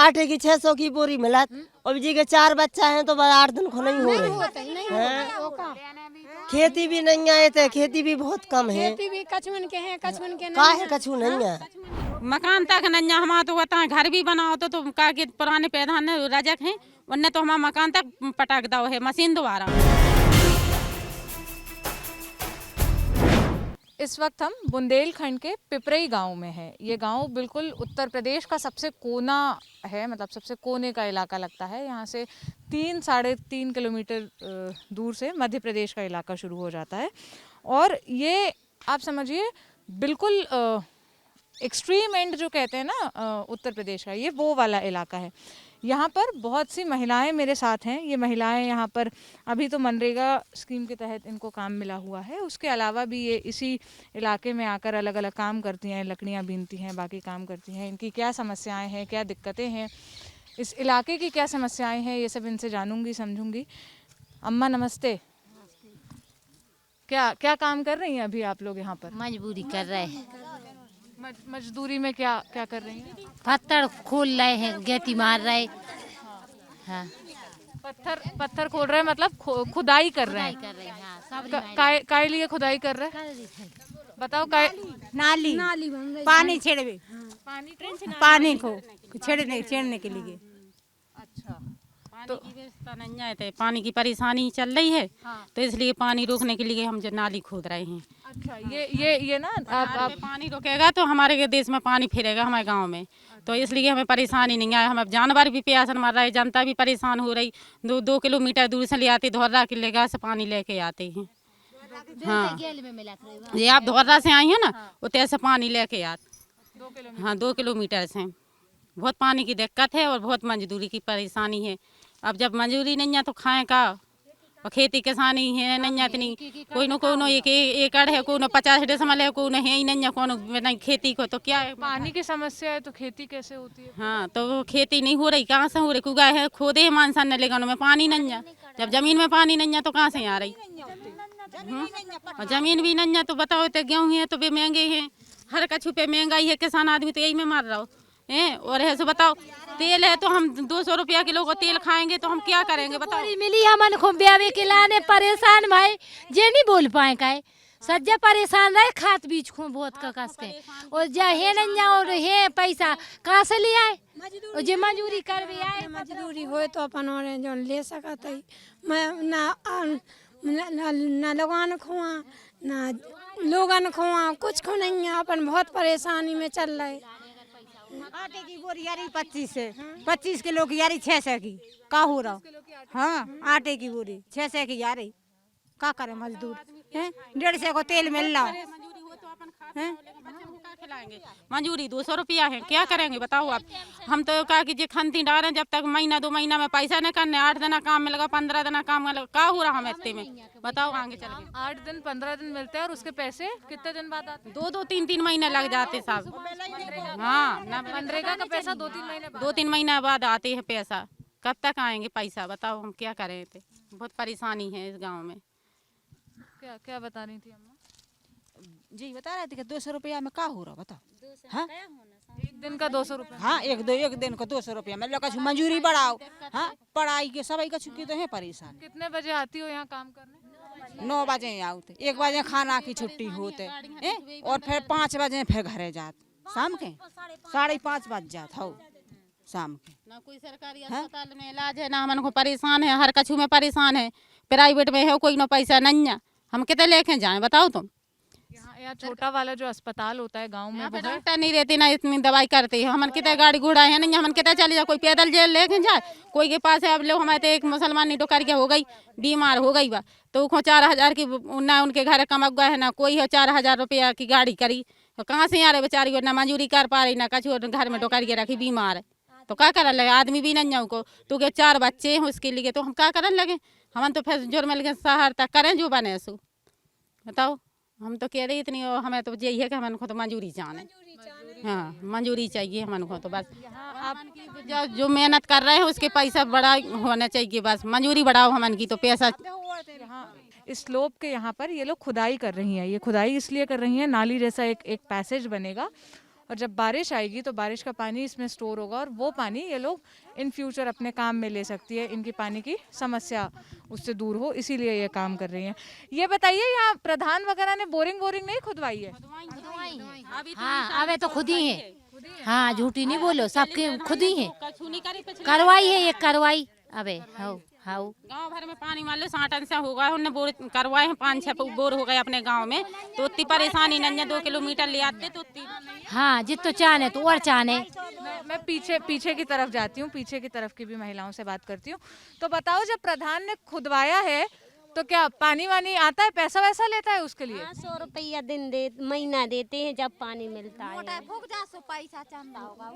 आटे की 600 की बोरी मिलत। और जी के 4 बच्चा हैं तो 8 दिन को नहीं हो रही। खेती भी नहीं आए थे, खेती भी बहुत कम है। खेती भी कछुन के हैं, कछुन के का है कछु नहीं है। मकान तक नन्या हमारा तो होता है, घर भी बनाओ तो का के पुराने पैदान रजक हैं, वरना तो हमारा मकान तक पटक दो है मशीन द्वारा। इस वक्त हम बुंदेलखंड के पिपरई गांव में हैं। ये गांव बिल्कुल उत्तर प्रदेश का सबसे कोना है, मतलब सबसे कोने का इलाका लगता है। यहाँ से 3-3.5 किलोमीटर दूर से मध्य प्रदेश का इलाका शुरू हो जाता है। और ये आप समझिए बिल्कुल एक्सट्रीम एंड जो कहते हैं ना उत्तर प्रदेश का, ये वो वाला इलाका है। यहाँ पर बहुत सी महिलाएं मेरे साथ हैं। ये महिलाएं यहाँ पर अभी तो मनरेगा स्कीम के तहत इनको काम मिला हुआ है, उसके अलावा भी ये इसी इलाके में आकर अलग अलग काम करती हैं, लकड़ियाँ बीनती हैं, बाकी काम करती हैं। इनकी क्या समस्याएं हैं, क्या दिक्कतें हैं, इस इलाके की क्या समस्याएं हैं, ये सब इनसे जानूंगी, समझूंगी। अम्मा नमस्ते। क्या क्या काम कर रही हैं अभी आप लोग यहाँ पर? मजबूरी कर रहे हैं। मजदूरी में क्या क्या कर रही हैं? पत्थर खोल रहे हैं, गेती मार रहे। हाँ, पत्थर खोल रहे हैं, मतलब खुदाई कर रहे हैं। कर रहे हैं। हाँ, काय लिए खुदाई कर रहे हैं? बताओ काय। नाली पानी छेड़े, पानी को छेड़ने के लिए। अच्छा, पानी की व्यवस्था नहीं है, तो पानी की परेशानी चल रही है। हाँ। तो इसलिए पानी रोकने के लिए हम जो नाली खोद रहे हैं। अच्छा, ये ना आप पानी रोकेगा तो हमारे देश में पानी फिरेगा हमारे गांव में। तो इसलिए हमें परेशानी नहीं है। हमें जानवर भी प्यास मर रहा है, जनता भी परेशान हो रही। 2 किलोमीटर दूर से ले आते, धोर्रा के लेगा से पानी लेके आते हैं। हाँ, ये आप धोर्रा से आई है ना, उतने से पानी लेके आते। हाँ, 2 किलोमीटर से बहुत पानी की दिक्कत है और बहुत मजदूरी की परेशानी है। अब जब मजदूरी नहीं है तो खाएं का, और खेती किसानी है नहीं है इतनी। कोई न कोई एक एकड़ है, कोई 50 डेसिमल है, कोई है ही नहीं है कोई खेती को, तो क्या है। पानी की समस्या है तो खेती कैसे होती है? हाँ, तो खेती नहीं हो रही, कहाँ से हो रही? कुगा है खोदे है मानसान ने, लेकिन में पानी नहीं है। जब जमीन में पानी नहीं है तो कहाँ से आ रही? और जमीन भी नहीं है तो बताओ, तो गेहूँ है तो भी महंगे हैं, हर कछु पे महंगाई है। किसान आदमी तो यही में मार रहा हो है। और ऐसे बताओ, तेल है तो हम 200 रुपया किलो का तेल खाएंगे तो हम क्या करेंगे बताओ। मिली हमन को ब्यावे के लाने परेशान भाई, जे नहीं बोल पाए का सज्जा परेशान रहे। खात बीज को बहुत का कस के, और जा है नहीं और है पैसा कहाँ से ले आए, और जे मजदूरी कर भी आए। मजदूरी हो तो अपन और जो ले सकत है। मैं ना लोगन खुआ ना लोगन खुआ, कुछ को नहीं है। अपन बहुत परेशानी में चल रहे। आटे की बोरी यारी 25 किलो की यारी 600 की का हो रहा। हाँ, आटे की बोरी 600 की यारी का करे मजदूर है। 150 को तेल मिल रहा है। मंजूरी 200 रुपया है, क्या करेंगे बताओ आप। हम तो कहा कि जे खनती डालें, जब तक महीना 2 महीना में पैसा न करने, 8 दिन काम मिलेगा, 15 दिन काम मिलेगा, क्या हो रहा हम इतने में बताओ आगे चल के। 8 दिन 15 दिन मिलते हैं और उसके पैसे कितने दिन बाद आते हैं? 2-2, 3-3 महीने लग जाते साहब। हाँ, मनरेगा का पैसा 2-3 महीने बाद। 2-3 महीने बाद आते हैं पैसा। कब तक आएंगे पैसा बताओ, हम क्या करें थे। बहुत परेशानी है इस गाँव में। क्या क्या बता रही थी अम्मा? जी बता रहे थे कि 200 रुपया में का हो रहा बताओ। हाँ, एक दिन का 200 रुपया। हाँ, एक दिन को 200 रुपया में कछु मजदूरी बढ़ाओ। हाँ, पढ़ाई के सभी कछु की तो है परेशान। कितने बजे आती हो यहाँ काम करने? 9 बजे आते, 1 बजे खाना की छुट्टी होते और फिर 5 बजे फिर घरे जात। शाम के 5:30 बज जात हो शाम के। ना कोई सरकारी अस्पताल में इलाज है, ना हमन को परेशान है, हर कछु में परेशान है। प्राइवेट में है कोई ना पैसा नहीं है, हम कितने लेके जाएं बताओ तुम। यहाँ छोटा वाला जो अस्पताल होता है गांव में, वो है? डॉक्टर नहीं रहती ना इतनी दवाई करती है। हमन कितने गाड़ी घोड़ा है नहीं, हमन कितने चले जाए, कोई पैदल जेल लेके जाए, कोई के पास है। अब लोग हमारे तो एक मुसलमान नहीं डोकर के हो गई, बीमार हो गई बा, तो 4000 की ना उनके घर कमक गए है, ना कोई है 4000 रुपया की गाड़ी करी, तो कहाँ से आ रहे बेचारी, ना मजदूरी कर पा रही, ना कछु घर में डोकर के रखी, बीमार है तो क्या करन लगे। आदमी भी नहीं को, तो के 4 बच्चे हैं उसके लिए, तो हम क्या करन लगे। हम तो फिर जोर मिल के शहर तक करें जो बने सो बताओ। हम तो कह रही इतनी, हमें तो यही है कि हमन को तो मंजूरी जाने। हाँ, मंजूरी चाहिए हमन को तो बस। आप जो मेहनत कर रहे हैं उसके पैसा बड़ा होना चाहिए, बस मंजूरी बढ़ाओ हमन की तो पैसा। इस स्लोप के यहाँ पर ये लोग खुदाई कर रही हैं। ये खुदाई इसलिए कर रही हैं, नाली जैसा एक पैसेज बनेगा और जब बारिश आएगी तो बारिश का पानी इसमें स्टोर होगा और वो पानी ये लोग इन फ्यूचर अपने काम में ले सकती है, इनकी पानी की समस्या उससे दूर हो, इसीलिए ये काम कर रही हैं। ये बताइए यहाँ प्रधान वगैरह ने बोरिंग नहीं खुदवाई है? हाँ अबे तो खुद ही है। हाँ झूठी नहीं बोलो, सबके खुद ही है। करवाई है, एक करवाई अबे हाउ गांव भर में पानी मान लो 60 अंश होगा, उन्होंने बोर करवाए हैं, 5-6 बोर हो गए अपने गांव में, तो उतनी परेशानी नहीं है। 2 किलोमीटर ले आते तो उतनी। हाँ जितो चाहने तो और चाहने। मैं पीछे की तरफ जाती हूँ, पीछे की तरफ की भी महिलाओं से बात करती हूँ। तो बताओ, जब प्रधान ने खुदवाया है तो क्या पानी वानी आता है, पैसा वैसा लेता है उसके लिए? 100 रुपया दिन महीना देते हैं जब पानी मिलता है। पैसा चंदा होगा।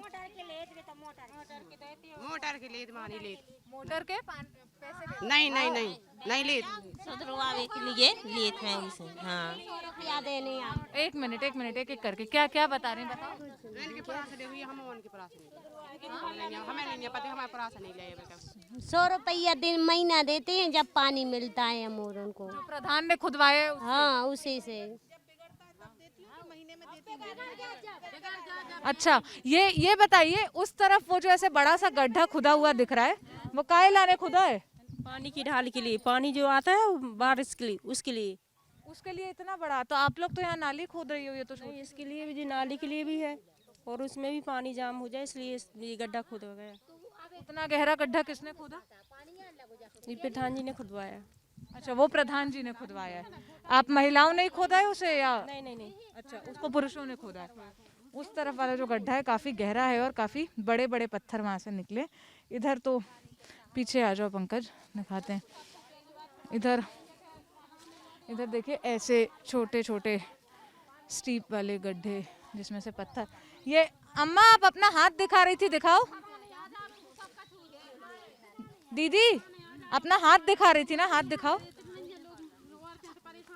मोटर के लिए मानी ले, मोटर के पैसे नहीं ले, सुधरवावे के लिए लेते हैं इसे। हाँ रुपया देने आप। एक मिनट एक करके क्या बता रहे हैं, बताओ। इनके पास दे हुई, हम उनके पास नहीं, हमें नहीं पता, हमारे पास नहीं ले। 100 रुपया दिन महीना देते हैं जब पानी मिलता है हम और उनको। जो प्रधान ने खुदवाया है हाँ उसी से। अच्छा, ये बताइए, उस तरफ वो जो ऐसे बड़ा सा गड्ढा खुदा हुआ दिख रहा है, वो काहे लाने खुदा है? पानी की ढाल के लिए, पानी जो आता है बारिश के लिए, उसके लिए इतना बड़ा। तो आप लोग तो यहाँ नाली खोद रही हो, ये तो नहीं, इसके लिए भी, नाली के लिए भी है, और उसमें भी पानी जाम हो जाए इसलिए ये गड्ढा खोदा गया। इतना गहरा गड्ढा किसने खोदा? ये प्रधान जी ने खुदवाया। अच्छा, वो प्रधान जी ने खुदवाया है। आप महिलाओं ने ही खोदा है उसे या? नहीं। अच्छा, उसको पुरुषों ने खोदा है। उस तरफ वाला जो गड्ढा है काफी गहरा है और काफी बड़े बड़े पत्थर वहां से निकले। इधर तो पीछे आ जाओ पंकज, दिखाते हैं। इधर देखिए, ऐसे छोटे छोटे स्टीप वाले गड्ढे जिसमें से पत्थर। ये अम्मा, आप अपना हाथ दिखा रही थी, दिखाओ। दीदी अपना हाथ दिखा रही थी ना, हाथ दिखाओ।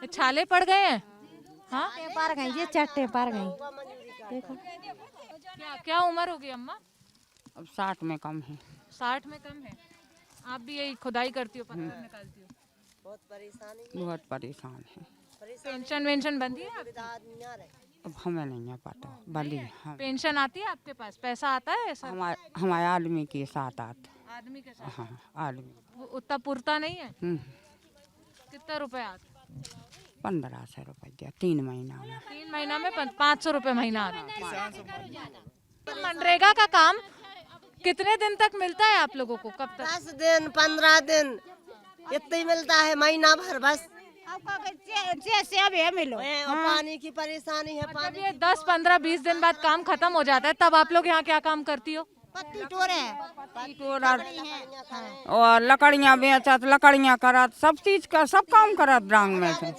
छाले पड़ गए हैं। हाँ पार गई, ये चट्टे पार गई। देखो क्या उम्र होगी अम्मा? अब 60 में कम है। 60 में कम है। आप भी यही खुदाई करती हो, पत्थर निकालती हो? बहुत परेशान है। पेंशन वेंशन बंदी है आपकी? अब हमें नहीं पता, बंदी। पेंशन आती है आपके पास? पैसा आता है? हमारे आदमी के साथ आता। आदमी के साथ? हाँ, आदमी। वो उतना पुरता नहीं है? कितना रुपए आता? 1500 रुपया 3 महीना में। 3 महीना में 500 रुपए महीना आता है। मनरेगा का काम कितने दिन तक मिलता है आप लोगों को? कब तक? 10 दिन 15 दिन इतना ही मिलता है, महीना भर बस। जैसे अब ये मिलो। और पानी की परेशानी है। जब ये 10, 15, 20 दिन बाद काम खत्म हो जाता है, तब आप लोग यहाँ क्या काम करती हो? पत्ती टोरे और लकड़ियाँ बेचत, लकड़ियाँ करत, सब चीज का सब काम करत डांग में से।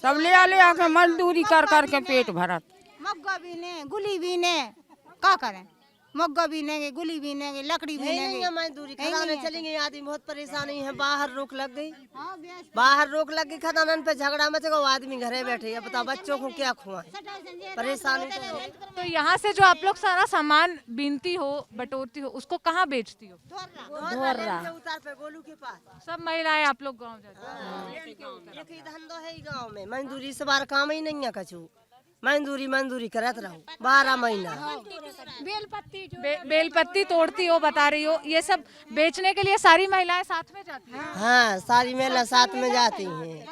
सब ले आके मजदूरी कर के पेट भरत। मग्गा बीने, गुली बीने, का करें? मग्गा बीनेंगे, गुली बीनेंगे, लकड़ी बीनेंगे। मजदूरी खदाने चलेंगे, आदमी बहुत परेशानी है। बाहर रोक लग गई, खदानन पे झगड़ा मचेगा, वो आदमी घरे बैठे। अब बताओ बच्चों को क्या खुआएं, परेशानी तो है। तो यहाँ से जो आप लोग सारा सामान बीनती हो, बटोरती हो, उसको कहाँ बेचती हो? उतार पे गोलू के पास। सब महिलाएं आप लोग गाँव जाती हो? एक ही धंधो है गाँव में, मजदूरी से बाहर काम ही नहीं है कछु। मजदूरी करत रहो 12 महीना। बेलपत्ती तोड़ती हो, बता रही हो। ये सब बेचने के लिए सारी महिलाएं साथ में जाती हैं? हाँ, सारी महिला साथ में जाती हैं।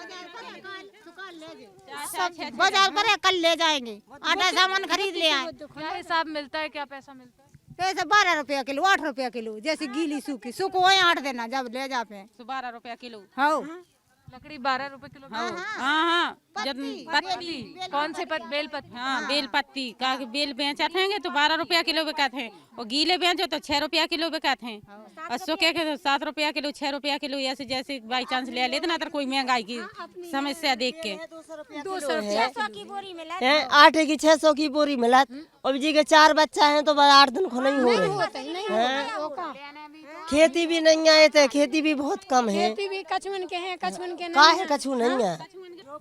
सब बाजार करे, कल ले जाएंगे, आटा सामान खरीद ले आए। क्या हिसाब मिलता है, क्या पैसा मिलता है? पैसा 12 रुपया किलो, 8 रुपया किलो। जैसे गीली सूखी सूखो 8 देना, जब ले जाते 12 रुपया किलो। हाँ, लकड़ी 12 रुपए किलो? हाँ, पत्ती कौन से बेलपत्ती? हाँ, बेलपत्ती का बेल बेचते हैं तो 12 रुपया किलो बिकते हैं, और गीले बेचो तो 6 रुपया किलो बिकते हैं, और सूखे के तो 7 रुपया किलो, 6 रुपया किलो। ऐसे जैसे बाई चांस ले लेते ना, तो कोई महंगाई की समस्या देख के 600 की बोरी मिला। आटे की 600 की बोरी मिला। अब जी के 4 बच्चा है तो 8 दिन को नहीं हो रही। खेती भी नहीं आए थे, खेती भी बहुत कम है। खेती भी कछुन के हैं, कछुन के काहे कछु नहीं है।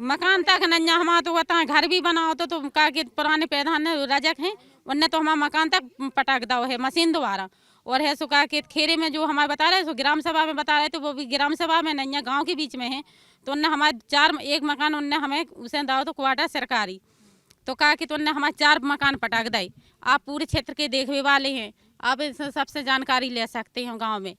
मकान तक नहीं हमारा तो होता है, घर भी बनाओ तो का के पुराने प्रधान रजक हैं, उनने तो हमारा मकान तक पटक दो है मशीन द्वारा। और है सुखा के खेरे में जो हमारे बता रहे, सो ग्राम सभा में बता रहे थे, वो भी ग्राम सभा में नहीं है, गाँव के बीच में है। तो उनने हमारे 4 एक मकान उनने हमें उसे दाओ तो क्वार्टर सरकारी, तो कहा कि तुमने हमारे 4 मकान पटाक दे। आप पूरे क्षेत्र के देखने वाले हैं, आप इस सबसे जानकारी ले सकते हैं गांव में।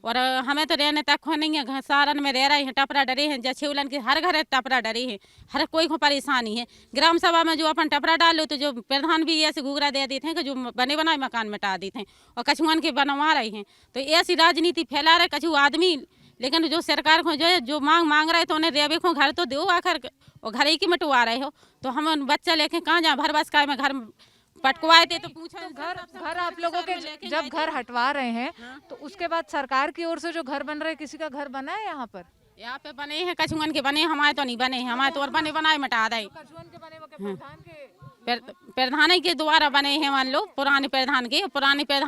और हमें तो रहने तक हो नहीं है, सारन में रह रहे हैं, टपरा डरे हैं, जछेवलन के हर घर टपरा डरे हैं, हर कोई को परेशानी है। ग्राम सभा में जो अपन टपरा डालो तो जो प्रधान भी ऐसे घूगरा दे देते हैं कि जो बने बनाए मकान मिटा देते हैं और कछुआन के बनवा रहे हैं। तो ऐसी राजनीति फैला रहे कछु आदमी, लेकिन जो सरकार को जो मांग रहे तो उन्हें रेबे को घर तो दो आखिर, और घर ही की मिटवा रहे हो। तो हम बच्चा लेके कहाँ जाए, भर बस का में घर पटकवाए थे तो पूछा घर आप लोगों के जब घर हटवा रहे हैं तो उसके बाद सरकार की ओर से जो घर बन रहे हैं, किसी का घर बना है यहाँ पर? यहाँ पे बने हैं कछुअन के बने, हमारे तो नहीं बने हैं, हमारे तो और बने बनाए मिटा दे। कछुअन के बने वो के प्रधान के प्रधान के द्वारा बने हैं मान लो, पुराने प्रधान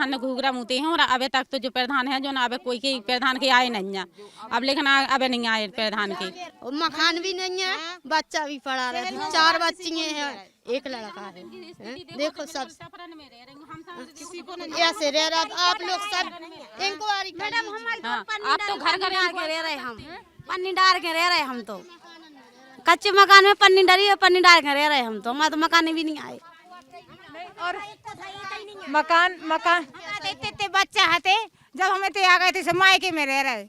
ने घूगरा मुते हैं। और अबे तक तो जो प्रधान है जो ना अबे कोई के प्रधान के आए नहीं है अब, लेकिन अबे नहीं आए प्रधान के। और मकान भी नहीं है, बच्चा भी पढ़ा रहे, 4 बच्चियां हैं, 1 लड़का है। देखो सब ऐसे रह रहा। आप लोग सब इंक्वायरी मैडम, आप तो घर घर रह रहे, हम पन्नी डाल के रह रहे, हम तो कच्चे मकान में पन्नी डाली है, पन्नी डाल के रह रहे हम तो, हमारे तो मकान भी नहीं आए। और मकान इतने बच्चा हते, जब हम इतने आ गए थे मायके में रह रहे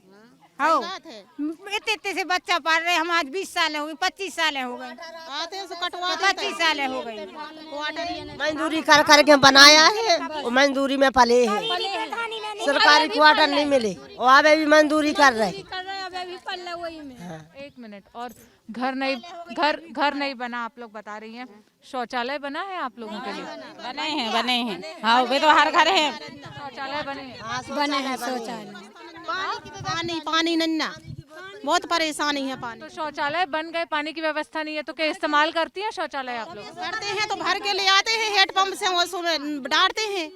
हो, इतने से बच्चा पढ़ रहे। हम आज 20 साल हो गए, 25 साल हो गए, 25 साल हो गए। मजदूरी कर करके बनाया है, और मजदूरी में पले है, सरकारी क्वार्टर नहीं मिले और अबे भी मजदूरी कर रहे। 1 मिनट। और घर नहीं बना, आप लोग बता रही हैं। शौचालय बना है आप लोगों के लिए? बने हैं हाँ, वे तो हर घर है शौचालय बने हैं शौचालय। पानी नन्ना, बहुत परेशानी है पानी। तो शौचालय बन गए, पानी की व्यवस्था नहीं है, तो क्या इस्तेमाल करती हैं शौचालय आप लोग? करते हैं तो भर के ले आते हैं, हेड पंप से उसमें डालते हैं,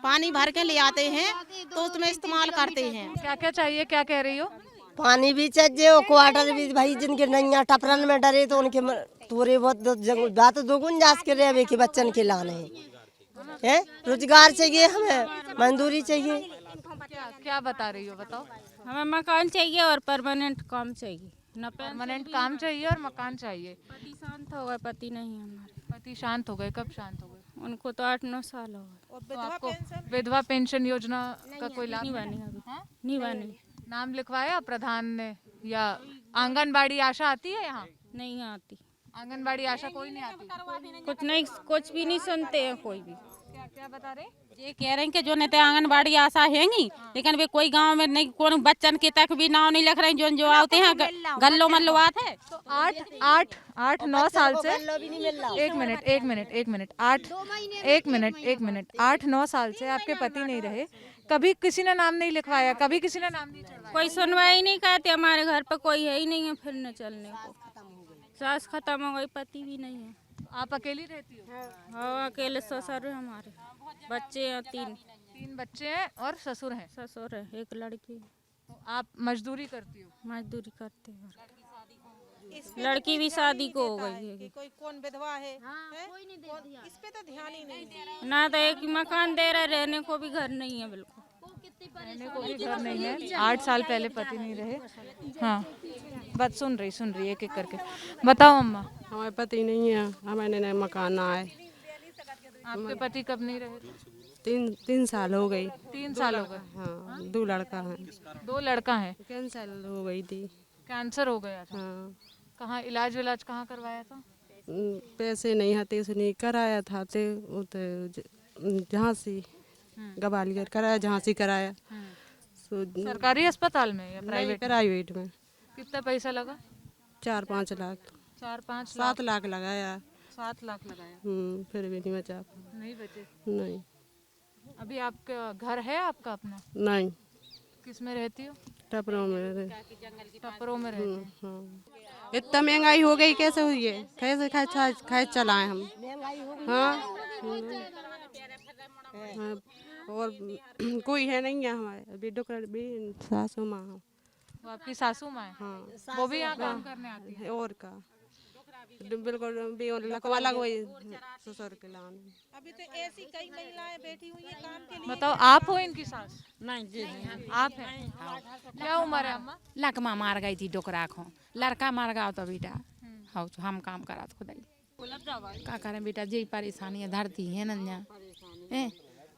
पानी भर के ले आते हैं तो उसमें इस्तेमाल करते हैं। क्या क्या चाहिए, क्या कह रही हो? पानी भी चाहिए और क्वार्टर भी। भाई जिनके नैया टपरन में डरे तो उनके थोड़े बहुत बात दोगुन जास के रहे कि बच्चन के लाने हैं। रोजगार चाहिए, हमें मजदूरी चाहिए। क्या बता रही हो, बताओ। हमें मकान चाहिए और परमानेंट काम चाहिए, न परमानेंट काम चाहिए और मकान चाहिए। पति शांत हो गए, पति नहीं है हमारे। पति शांत हो गए, कब शांत हो गए? उनको तो 8-9 साल हो गए। तो आपको विधवा पेंशन योजना का कोई लाभ नहीं बनी अभी, नहीं बनी। नाम लिखवाया प्रधान ने? या आंगनबाड़ी आशा आती है यहाँ? नहीं आती आंगनबाड़ी आशा कोई नहीं आती, कुछ नहीं, कुछ भी नहीं सुनते हैं कोई भी। क्या बता रहे? ये कह रहे हैं कि जो नेता आंगनबाड़ी आशा हैंगी, लेकिन वे कोई गांव में नहीं, कौन बच्चन के तक भी नाम नहीं लिख रहे हैं। जो आते हैं गल्लो मल्लो आते हैं। तो 8-9 साल से 8-9 साल से आपके पति नहीं रहे, कभी किसी ने नाम नहीं लिखवाया, कभी किसी ने नाम नहीं चढ़वाया? कोई सुनवाई नहीं करते, हमारे घर पर कोई है ही नहीं है फिरने चलने को। सास खत्म हो गई, पति भी नहीं है। आप अकेली रहती हो? हाँ अकेले ससुर है हमारे, बच्चे हैं 3 बच्चे हैं और ससुर हैं? ससुर है, 1 लड़की। तो आप मजदूरी करती हो? मजदूरी करते हैं, लड़की भी शादी को हो गई है। कोई कौन विधवा है, कोई नहीं दे दिया, इस पे तो ध्यान ही नहीं। ना तो एक मकान दे रहे, रहने को भी घर नहीं है, बिल्कुल रहने को भी घर नहीं है। 8 साल पहले पति नहीं रहे। हाँ बात सुन रही एक एक करके। बताओ अम्मा। हमारे पति नहीं है, हमारे मकान आए। आपके पति कब नहीं रहे? 3 साल हो गई। 3 साल हो गए? हाँ 2 लड़का है। 2 लड़का है। कैंसर हो गई थी। कैंसर हो गया था? हाँ। कहाँ इलाज विलाज कहाँ करवाया था? पैसे नहीं हते इसने कराया था, झांसी ग्वालियर कराया, झांसी कराया। सरकारी अस्पताल में या प्राइवेट? प्राइवेट में। कितना पैसा लगा? 4-5 लाख। 4-5 7 लाख लगाया। 7 लाख लगाया। फिर भी नहीं बचा। नहीं बचे? नहीं। अभी आपका घर है आपका अपना? नहीं। किस में रहती हो? टपरों में। टपरों में रहती हो? इतना महंगाई हो गई, कैसे हुई है? कैसे खाए चलाएं हम? हाँ और कोई है नहीं है हमारे भी सासू माँ। वो आपकी सासू माँ है? हाँ वो भी यहाँ काम करने आती है? और का बिल्कुल भी लकवा लगवाई ससुर के लाने। अभी तो ऐसी कई महिलाएं बैठी हुई है काम के लिए। बताओ, आप हो इनकी सास? नहीं जी, आप हैं? क्या उम्र है अम्मा? लकमा मार गई थी डोकरा को, लड़का मार गया तो बेटा हम काम करा तो खुदाई क्या करें बेटा, यही परेशानी है, धरती है नन्या हैं,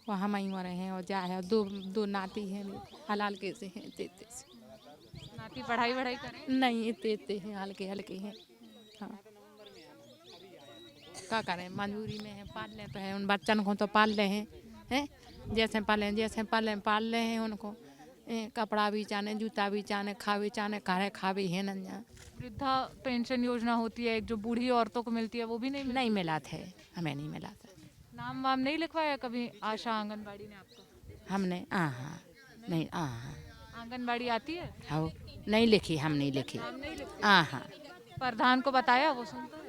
वो हम ही मरे हैं और जा है, दो नाती हैं हलाल के से हैं, इतने से नाती पढ़ाई वढ़ाई करें? नहीं, इतने हैं, हल्के हल्के हैं। हाँ, क्या करें, मजबूरी में है, पाल ले तो है, उन बच्चन को तो पाल रहे हैं, जैसे पाल रहे हैं उनको, कपड़ा भी चाने, जूता भी चाने, खावे चाने, खावे है नन्या। वृद्धा पेंशन योजना होती है एक, जो बूढ़ी औरतों को मिलती है, वो भी नहीं मिला था, हमें नहीं मिला था। नाम वाम नहीं लिखवाया कभी आशा आंगनबाड़ी ने आपका? हमने नहीं आंगनबाड़ी आती है? हाँ, नहीं लिखी, हम नहीं लिखी। प्रधान को बताया, वो सुनता है?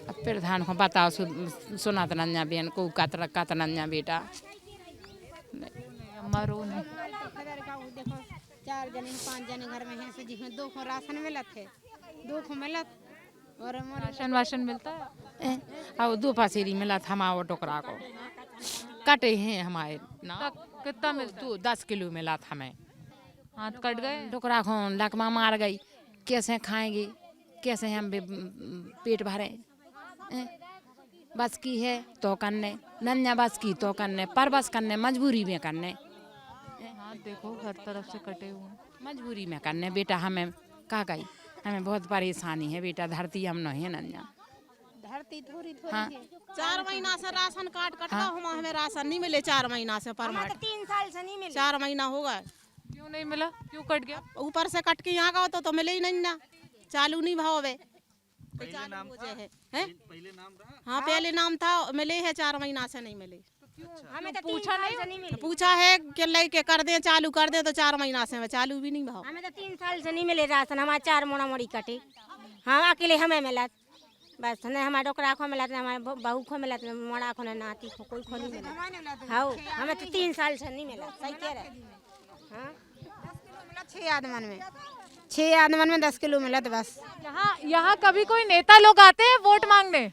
अब प्रधान को बताओ, सुना तो नन्या बहन को कत नन्या बेटा अम्मा रो नहीं। देखो 4 जने 5 जने घर में हैं, से जिसमें 2 को राशन मिलत है, 2 को मिलत और राशन वाशन मिलता है? अब 2 पसेरी मिला था हमारा टोकरा को, कटे हैं हमारे ना। कितना मिलता? 10 किलो मिला था हमें। हाथ कट गए? टोकरा को लकमा मार गई, कैसे खाएंगे, कैसे हम पेट भरे? बस की है तो करने, नन्या बस की तो करने, पर बस करने, मजबूरी में करने। हाँ देखो हर तरफ से कटे हुए, मजबूरी में करने बेटा, हमें कहा गई, हमें बहुत परेशानी है बेटा, धरती हम नहीं है नन्या, धरती थोड़ी हाँ। 4 महीना से राशन कार्ड कटवा हुआ, हमें राशन नहीं मिले 4 महीना से, परमाट 3 साल से नहीं मिले, 4 महीना हो गए। क्यों नहीं मिला, क्यों कट गया? ऊपर से कट के यहाँ का तो मिले ही नहीं ना, चालू नहीं भावे। पहले नाम हाँ, पहले नाम था, मिले है 4 महीना से नहीं मिले। हमें तो पूछा नहीं मिले, पूछा है कि लेके कर दें, चालू कर दें, तो 4 महीना से चालू भी नहीं भाव। हमें तो 3 साल से नहीं मिले राशन, हमारे 4 मोड़ा मोड़ी कटे, हम अकेले हमें मिला बस, नहीं हमारे डोकरा को मिला, हमारे बहू को मिला, मोड़ा को नाती को, कोई को नहीं मिला। हाँ, हमें तो 3 साल से नहीं मिला, सही कह रहे। हाँ, 6 आदमन में 10 किलो मिला बस। यहाँ कभी कोई नेता लोग आते हैं वोट मांगने?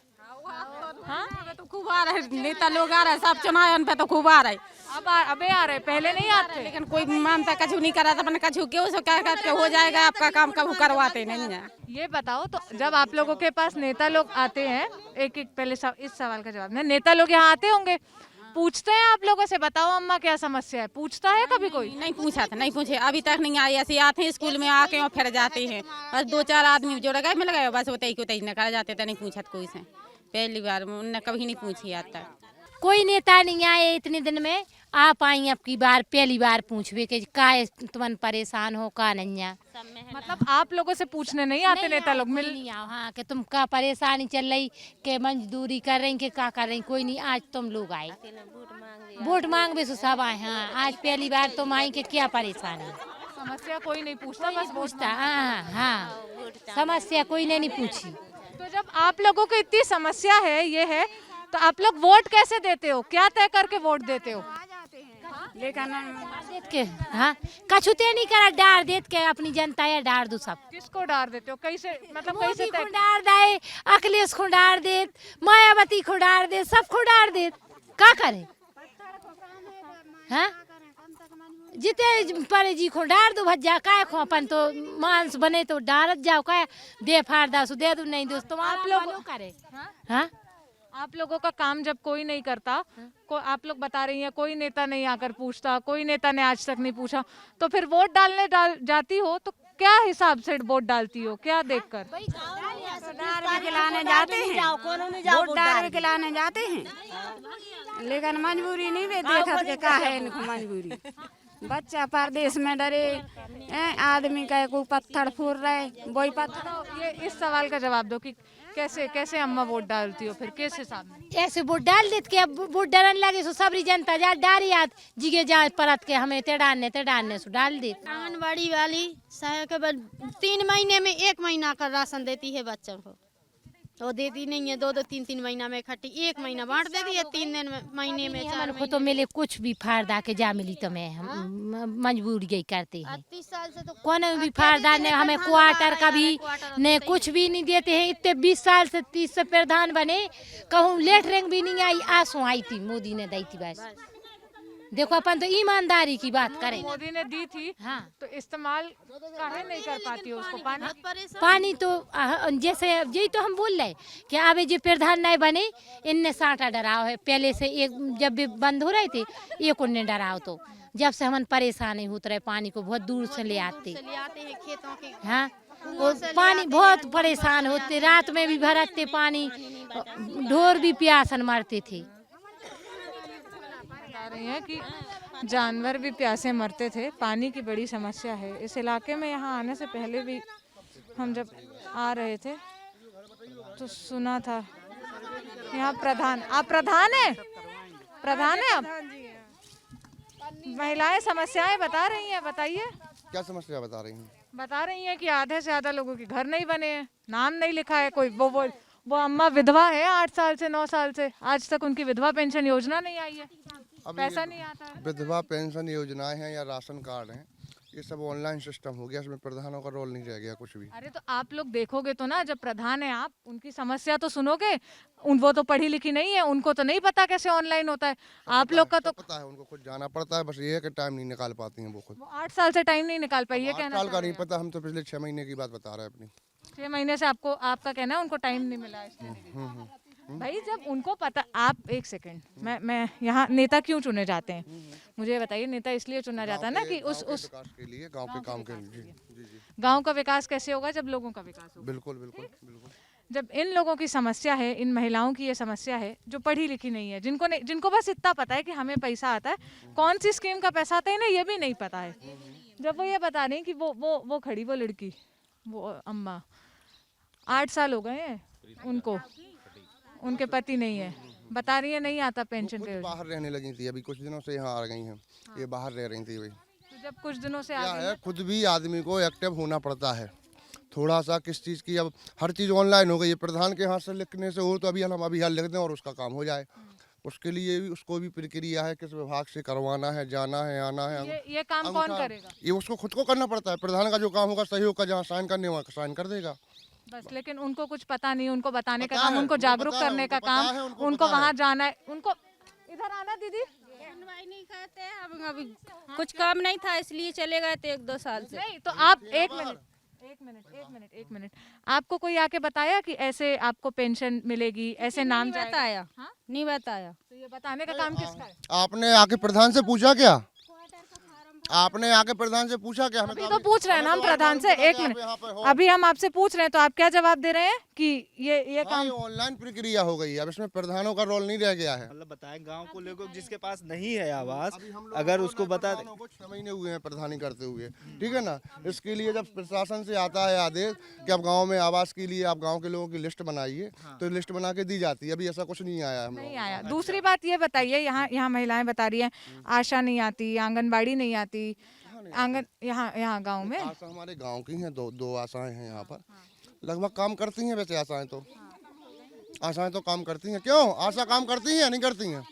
हाँ, तो खूब आ रहे नेता लोग, आ रहे सब चुनाव पे तो खूब आ रहे। अबे आ रहे, पहले नहीं आते। लेकिन कोई मानता कछु नहीं करा, तो अपने कछु क्यों से करके हो जाएगा आपका काम, कभी करवाते नहीं है। ये बताओ तो, जब आप लोगों के पास नेता लोग आते हैं, एक पहले इस सवाल का जवाब, नेता लोग यहाँ आते होंगे, पूछते हैं आप लोगों से, बताओ अम्मा क्या समस्या है, पूछता है कभी कोई? नहीं पूछा था, नहीं पूछे, अभी तक नहीं आए। ऐसे आते हैं स्कूल में आके और फिर जाते हैं, बस 2-4 आदमी जोड़ गए, मिल गए, बस होते ही निकल जाते थे, नहीं पूछा कोई से। पहली बार उनने कभी नहीं पूछी आज तक। कोई नेता नहीं आए इतने दिन में, आप आई अब की बार, पहली बार पूछवे कि का तुम परेशान हो, का नहीं आ। मतलब आप लोगों से पूछने नहीं आते नेता लोग? मिल नहीं आओ, हाँ, कि तुम का परेशानी चल रही, के मजदूरी कर रही, के का कर रही, कोई नहीं। आज तुम लोग आए वोट मांग भी सब आए, हाँ, आज पहली बार तुम आई कि क्या परेशानी, समस्या कोई नहीं पूछता, बस पूछता। हाँ, समस्या कोई ने नहीं पूछी। तो जब आप लोगों को इतनी समस्या है, ये है, तो आप लोग वोट कैसे देते हो, क्या तय करके वोट देते हो? देत के, हाँ, कछु ते नहीं करा, डार देत के अपनी जनता या डार दो सब। किसको डार देते हो, कैसे, मतलब कैसे मोदी को डार दे, अखिलेश को डार देत, मायावती को डार दे, सबको डार देत, का करे? हाँ, जिते पर जी को डार दो भज्जा, काय खो अपन तो मांस बने तो डारत जाओ, काय दे फाड़ दासु दे दो, नहीं दोस्तों आप लोग करे। हाँ, आप लोगों का काम जब कोई नहीं करता, आप लोग बता रही हैं कोई नेता नहीं आकर पूछता, कोई नेता ने आज तक नहीं पूछा, तो फिर वोट डालने जाती हो तो क्या हिसाब से वोट डालती हो, क्या देखकर? खिलाने जाते हैं, वोट डाल के लाने जाते हैं, लेकिन मजबूरी नहीं वे देखत के का है इनको मजबूरी। बच्चा परदेश में डरे, आदमी का को पत्थर फोड़ रहे, वही पत्थर। तो ये इस सवाल का जवाब दो कि कैसे अम्मा वोट डालती हो, फिर किस हिसाब में? ऐसे वोट डाल देते के अब वोट डरन लगे सो सबरी जनता जा डारी याद जिगे जा परत के हमें ते डालने सो डाल दे। आंगनबाड़ी वाली सहायक के 3 महीने में 1 महीना का राशन देती है बच्चों को, तो देती नहीं है 2-2 3-3 महीना में इकट्ठी, 1 महीना बांट देती है, 3 दिन महीने में 4 को तो मिले कुछ भी फाड़दा के जा मिली तो मैं मजबूर यही करते हैं। 30 साल से तो कौन भी फाड़दा ने हमें क्वार्टर का भी ने कुछ भी नहीं देते हैं। इतने 20 साल से 30 से प्रधान बने, कहूँ लेट रैंक भी नहीं आई, आंसू आई थी मोदी ने दी थी बस। देखो अपन तो ईमानदारी की बात करें। मोदी ने दी थी हाँ तो इस्तेमाल काहे नहीं कर पाती है उसको पानी? पानी तो जैसे यही तो हम बोल रहे कि अभी जो प्रधान नहीं बने इनने साटा डराव है पहले से। एक जब भी बंद हो रहे थे एक उनने डराव, तो जब से हम परेशान नहीं होते रहे, पानी को बहुत दूर से ले आते हैं खेतों के। हाँ और पानी बहुत परेशान होते, रात में भी भरते पानी, ढोर भी प्यासन मरते थे। बता रही हैं कि जानवर भी प्यासे मरते थे। पानी की बड़ी समस्या है इस इलाके में। यहाँ आने से पहले भी हम जब आ रहे थे तो सुना था यहाँ प्रधान, आप प्रधान हैं? प्रधान है आप? महिलाएं समस्याएं बता रही हैं, बताइए क्या समस्या बता रही हैं? बता रही हैं कि आधे से ज्यादा लोगों के घर नहीं बने हैं, नाम नहीं लिखा है कोई। वो अम्मा विधवा है 8 साल से 9 साल से, आज तक उनकी विधवा पेंशन योजना नहीं आई है, पैसा नहीं आता है। विधवा पेंशन योजनाएं हैं या राशन कार्ड हैं, ये सब ऑनलाइन सिस्टम हो गया, इसमें प्रधानों का रोल नहीं रह गया कुछ भी। अरे तो आप लोग देखोगे तो ना, जब प्रधान है आप उनकी समस्या तो सुनोगे। वो तो पढ़ी लिखी नहीं है, उनको तो नहीं पता कैसे ऑनलाइन होता है। आप लोग का तो पता है, उनको खुद जाना पड़ता है, बस ये है कि टाइम नहीं निकाल पाती हैं वो खुद। 8 साल से टाइम नहीं निकाल पाई है, 8 साल का नहीं पता, हम तो पिछले 6 महीने की बात बता रहे हैं अपनी। 6 महीने से आपको, आपका कहना है उनको टाइम नहीं मिला इसलिए। भाई जब उनको पता, आप एक सेकंड, मैं यहाँ नेता क्यों चुने जाते हैं मुझे बताइए? नेता इसलिए चुना जाता है ना कि उस विकास के लिए, गांव के काम के लिए। जी जी। गांव का विकास कैसे होगा जब लोगों का विकास होगा। बिल्कुल बिल्कुल बिल्कुल। जब इन लोगों की समस्या है, इन महिलाओं की ये समस्या है जो पढ़ी लिखी नहीं है, जिनको बस इतना पता है कि हमें पैसा आता है, कौन सी स्कीम का पैसा आता है ना ये भी नहीं पता है। जब वो ये बता रही कि वो खड़ी, वो लड़की, वो अम्मा 8 साल हो गए हैं उनको, उनके पति नहीं है, बता रही है नहीं आता पेंशन पे। बाहर रहने लगी थी, अभी कुछ दिनों से यहाँ आ गई हैं। ये बाहर रह रही थी भाई। तो जब कुछ दिनों से क्या है, खुद भी आदमी को एक्टिव होना पड़ता है थोड़ा सा किस चीज़ की। अब हर चीज़ ऑनलाइन हो गई है, प्रधान के हाथ से लिखने से हो तो अभी हम अभी हाल लिख दें और उसका काम हो जाए। उसके लिए भी उसको भी प्रक्रिया है, किस विभाग से करवाना है, जाना है, आना है। ये काम कौन करेगा? ये उसको खुद को करना पड़ता है। प्रधान का जो काम होगा सहयोग का, जहाँ साइन करने वहाँ साइन कर देगा बस। लेकिन उनको कुछ पता नहीं, उनको बताने का काम, उनको जागरूक करने का काम, उनको वहाँ जाना है, उनको इधर आना। दीदी नहीं खाते, अब अभी कुछ काम नहीं था इसलिए चले गए थे 1-2 साल से। नहीं तो आप एक मिनट, आपको कोई आके बताया कि ऐसे आपको पेंशन मिलेगी, ऐसे नाम बताया? नहीं बताया। तो ये बताने का काम किसका है? आपने आके प्रधान से पूछा क्या? आपने आके प्रधान से पूछा क्या? हमें अभी तो पूछ रहे हैं ना हम प्रधान से। एक मिनट, अभी हम आपसे पूछ रहे हैं तो आप क्या जवाब दे रहे हैं कि ये काम ऑनलाइन प्रक्रिया हो गई है, अब इसमें प्रधानों का रोल नहीं रह गया है। मतलब बताएं गांव को लोगों जिसके पास नहीं है आवास, अगर उसको बता दें। 6 महीने हुए हैं प्रधानी करते हुए, ठीक है ना। इसके लिए जब प्रशासन से आता है आदेश कि अब गाँव में आवास के लिए आप गाँव के लोगों की लिस्ट बनाइए, तो लिस्ट बना के दी जाती है। अभी ऐसा कुछ नहीं आया, नहीं आया। दूसरी बात ये बताइए, यहाँ महिलाएं बता रही हैं आशा नहीं आती, आंगनबाड़ी नहीं आती, आंगन यहाँ गांव में। आशा हमारे गांव की हैं, दो आशाएं हैं यहाँ पर, लगभग काम करती हैं। वैसे आशाएं तो काम करती हैं। क्यों आशा काम करती हैं, नहीं करती हैं?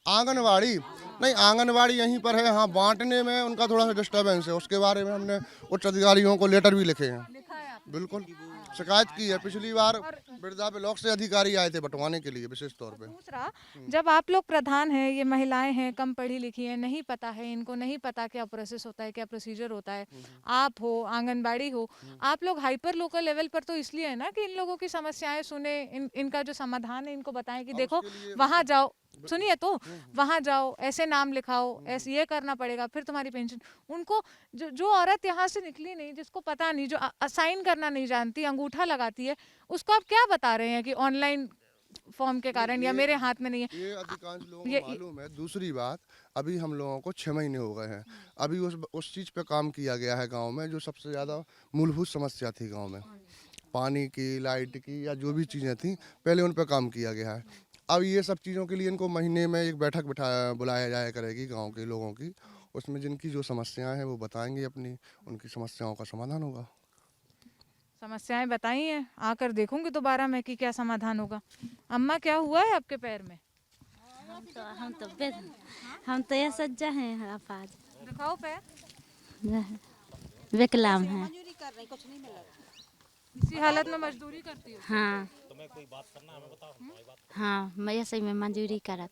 आंगनवाड़ी नहीं, आंगनवाड़ी यहीं पर है। हाँ, बांटने में उनका थोड़ा सा डिस्टर्बेंस है, उसके बारे में हमने उच्च अधिकारियों को लेटर भी लिखे हैं। बिल्कुल शिकायत की है। पिछली बार वृद्धा ब्लॉक से अधिकारी आए थे बंटवाने के लिए विशेष तौर पे। दूसरा, जब आप लोग प्रधान हैं, ये महिलाएं हैं, कम पढ़ी लिखी हैं, नहीं पता है इनको, नहीं पता क्या प्रोसेस होता है, क्या प्रोसीजर होता है। आप हो, आंगनबाड़ी हो, आप लोग हाइपर लोकल लेवल पर तो इसलिए है ना कि इन लोगों की समस्याएं सुने, इनका जो समाधान है इनको बताएं कि देखो वहाँ जाओ, सुनिए तो वहाँ जाओ, ऐसे नाम लिखाओ, ऐसे ये करना पड़ेगा, फिर तुम्हारी पेंशन। उनको जो औरत यहाँ से निकली नहीं, जिसको पता नहीं, जो असाइन करना नहीं जानती, अंगूठा लगाती है, उसको आप क्या बता रहे हैं कि ऑनलाइन फॉर्म के कारण या मेरे हाथ में नहीं है? ये अधिकांश लोगों को मालूम है। दूसरी बात, अभी हम लोगों को 6 महीने हो गए हैं, अभी उस चीज़ पे काम किया गया है गाँव में जो सबसे ज़्यादा मूलभूत समस्या थी गाँव में, पानी की, लाइट की, या जो भी चीज़ें थी, पहले उन पर काम किया गया है। अब ये सब चीज़ों के लिए इनको महीने में एक बैठक बुलाया जाया करेगी गांव के लोगों की, उसमें जिनकी जो समस्याएं हैं वो बताएंगे अपनी, उनकी समस्याओं का समाधान होगा। समस्याएं बताई हैं, आकर देखूंगी दोबारा मैं कि क्या समाधान होगा। अम्मा क्या हुआ है आपके पैर में? हम तो ये सज्जा हैं, आज दिखाओ पैर। विकलांग हैं। इसी हालत में मजदूरी करती हो? हाँ, तुम्हें कोई बात करना है, बताओ। हाँ, मैं ऐसे में मजदूरी करत।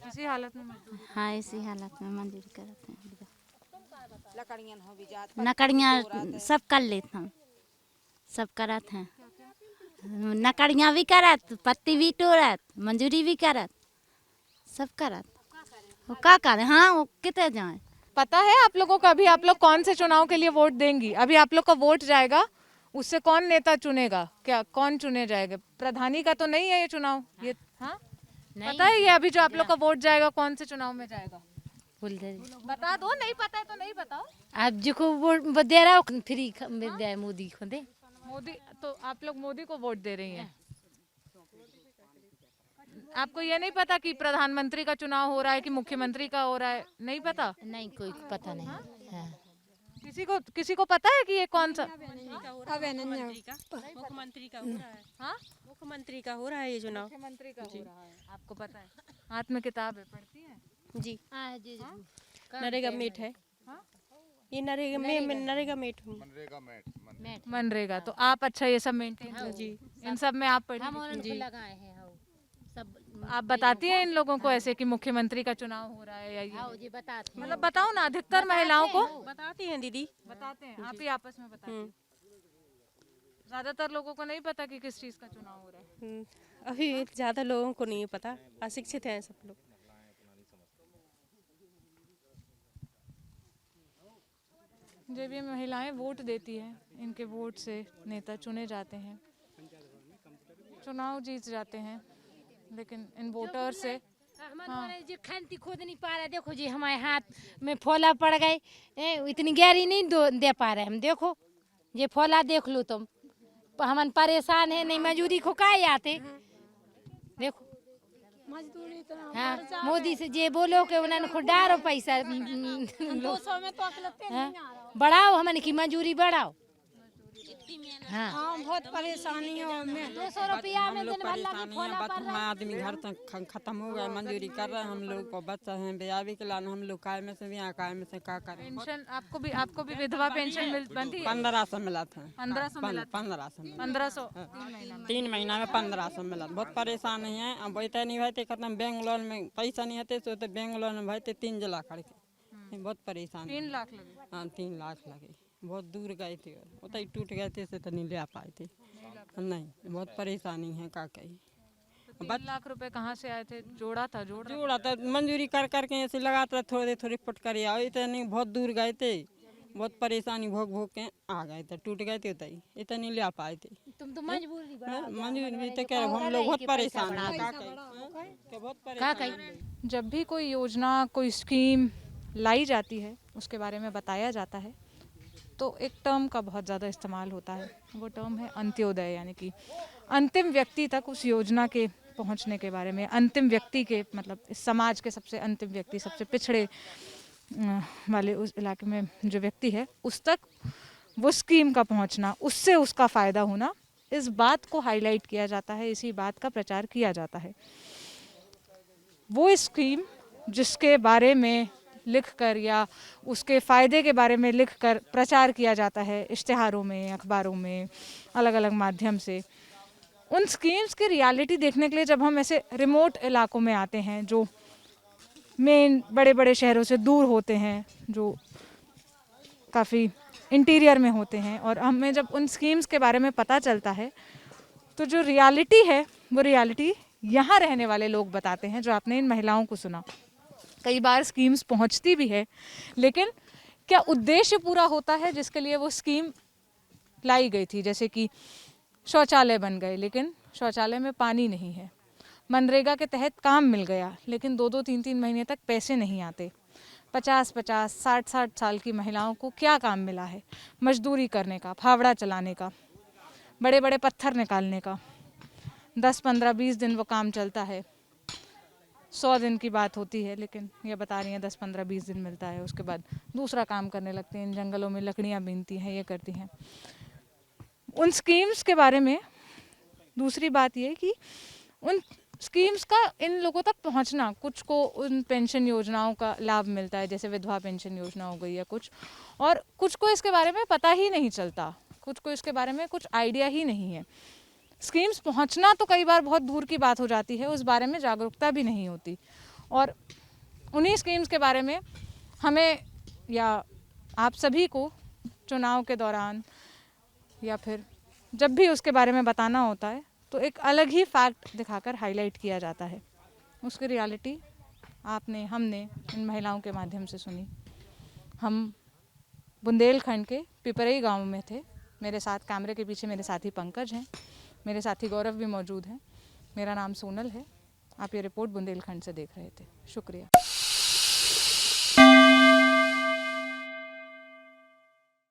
इसी हालत में हाँ इसी हालत में मजदूरी करते हैं। नकड़ियाँ सब कर लेते हैं, सब करत हैं। नकड़ियाँ भी करत, पत्ती भी तोड़त, मजदूरी भी करत, सब करत। वो का करे, हाँ वो कितने जाए। पता है आप लोगों को अभी आप लोग कौन से चुनाव के लिए वोट देंगी? अभी आप लोग का वोट जाएगा, उससे कौन नेता चुनेगा? क्या कौन चुने जाएगा? प्रधानी का तो नहीं है ये चुनाव, ये हाँ पता है ये अभी जो आप लोग का वोट जाएगा कौन से चुनाव में जाएगा? बोल दे बता दो, नहीं पता है तो नहीं बताओ। आप जो को वोट दे रहा हो फ्री दे मोदी को दे। मोदी, तो आप लोग मोदी को वोट दे रही हैं। आपको ये नहीं पता कि प्रधानमंत्री का चुनाव हो रहा है कि मुख्यमंत्री का हो रहा है? नहीं पता? नहीं कोई पता नहीं। हाँ। किसी को पता है कि ये कौन सा मुख्यमंत्री का हो रहा है? हाँ मुख्यमंत्री का हो रहा है ये चुनाव। मुख्यमंत्री का हो रहा है, आपको पता है? हाथ में किताब है, पढ़ती है जी। नरेगा मेट है। ये नरेगा मेट हूँ। मनरेगा। तो आप अच्छा ये सब मेंटेन जी, इन सब में आप पढ़ी जी। लगाए हैं सब। आप बताती हैं इन लोगों को ऐसे कि मुख्यमंत्री का चुनाव हो रहा है या ये? जी बताते मतलब बताओ ना, अधिकतर महिलाओं को बताती हैं दीदी। बताते हैं, आप ही आपस में बताते हैं। ज्यादातर लोगों को नहीं पता कि किस चीज का चुनाव हो रहा है। अभी ज्यादा लोगों को नहीं पता, अशिक्षित हैं सब लोग। जब ये महिलाएं वोट देती हैं, इनके वोट से नेता चुने जाते हैं, चुनाव जीत जाते हैं, लेकिन इन वोटर से हमारे जो खानती खोद नहीं पा रहे, देखो जी हमारे हाथ में फोला पड़ गए, इतनी गहरी नहीं दे पा रहे हम। देखो ये फोला देख लो तुम, हम परेशान है, नहीं मजदूरी को काहे आते। देखो मजदूरी तो हाँ मोदी से जे बोलो के उन्होंने खुद डारो पैसा 200 में तो अकलते नहीं आ रहा। बढ़ाओ, हमने की मजदूरी बढ़ाओ। हाँ हाँ बहुत परेशानी है में 200 रुपया में दिन भर लगे फोला पर रहा। आदमी घर तक खत्म हो गया, मंजूरी कर रहे हैं हम लोग को, बच्चा है ब्याह के लाने, हम लोग काय में से भी काय में से का करें। पेंशन आपको भी विधवा पेंशन बनती है? 1500 मिला था। 1500 मिला? 1500 3 महीना में 1500 मिला। बहुत परेशान है। अब वैसे नहीं भाई खत्म, बैंक लोन में पैसा नहीं आते तो बैंक लोन में भाई 3 जिला खड़े, बहुत परेशान। 3 लाख लगे? हाँ 3 लाख लगे, बहुत दूर गए थे, उतना ही टूट गए थे से तो नहीं ले आ पाए थे। नहीं बहुत परेशानी है, का कही। 3 लाख रुपए कहाँ से आए थे? जोड़ा था मंजूरी कर करके ऐसे लगाता थोड़े फुट कर आओ, इतना नहीं, बहुत दूर गए थे, बहुत परेशानी भोग के आ गए थे, टूट गए थे, उतना ही इतना नहीं ले आ पाए थे। तुम तो मजबूरी मंजूरी तो कह रहे हम लोग बहुत परेशान हैं। जब भी कोई योजना, कोई स्कीम लाई जाती है, उसके बारे में बताया जाता है, तो एक टर्म का बहुत ज़्यादा इस्तेमाल होता है। वो टर्म है अंत्योदय, यानी कि अंतिम व्यक्ति तक उस योजना के पहुंचने के बारे में, अंतिम व्यक्ति के मतलब इस समाज के सबसे अंतिम व्यक्ति, सबसे पिछड़े वाले उस इलाके में जो व्यक्ति है, उस तक वो स्कीम का पहुंचना, उससे उसका फ़ायदा होना, इस बात को हाईलाइट किया जाता है, इसी बात का प्रचार किया जाता है। वो स्कीम जिसके बारे में लिखकर या उसके फ़ायदे के बारे में लिखकर प्रचार किया जाता है इश्तिहारों में, अखबारों में, अलग अलग माध्यम से, उन स्कीम्स की रियलिटी देखने के लिए जब हम ऐसे रिमोट इलाकों में आते हैं, जो मेन बड़े बड़े शहरों से दूर होते हैं, जो काफ़ी इंटीरियर में होते हैं, और हमें जब उन स्कीम्स के बारे में पता चलता है, तो जो रियलिटी है वो रियलिटी यहाँ रहने वाले लोग बताते हैं, जो आपने इन महिलाओं को सुना। कई बार स्कीम्स पहुंचती भी है, लेकिन क्या उद्देश्य पूरा होता है जिसके लिए वो स्कीम लाई गई थी? जैसे कि शौचालय बन गए, लेकिन शौचालय में पानी नहीं है। मनरेगा के तहत काम मिल गया, लेकिन 2-2, 3-3 महीने तक पैसे नहीं आते। 50-50, 60-60 साल की महिलाओं को क्या काम मिला है? मजदूरी करने का, फावड़ा चलाने का, बड़े बड़े पत्थर निकालने का। 10, 15, 20 दिन वो काम चलता है, 100 दिन की बात होती है, लेकिन ये बता रही हैं 10, 15, 20 दिन मिलता है। उसके बाद दूसरा काम करने लगती हैं, इन जंगलों में लकड़ियाँ बीनती हैं, ये करती हैं। उन स्कीम्स के बारे में दूसरी बात ये कि उन स्कीम्स का इन लोगों तक पहुंचना, कुछ को उन पेंशन योजनाओं का लाभ मिलता है, जैसे विधवा पेंशन योजना हो गई या कुछ, और कुछ को इसके बारे में पता ही नहीं चलता, कुछ को इसके बारे में कुछ आइडिया ही नहीं है। स्कीम्स पहुंचना तो कई बार बहुत दूर की बात हो जाती है, उस बारे में जागरूकता भी नहीं होती। और उन्हीं स्कीम्स के बारे में हमें या आप सभी को चुनाव के दौरान या फिर जब भी उसके बारे में बताना होता है तो एक अलग ही फैक्ट दिखाकर हाईलाइट किया जाता है। उसकी रियलिटी आपने हमने इन महिलाओं के माध्यम से सुनी। हम बुंदेलखंड के पिपरई गांव में थे। मेरे साथ कैमरे के पीछे मेरे साथी पंकज हैं, मेरे साथी गौरव भी मौजूद हैं। मेरा नाम सोनल है। आप ये रिपोर्ट बुंदेलखंड से देख रहे थे। शुक्रिया।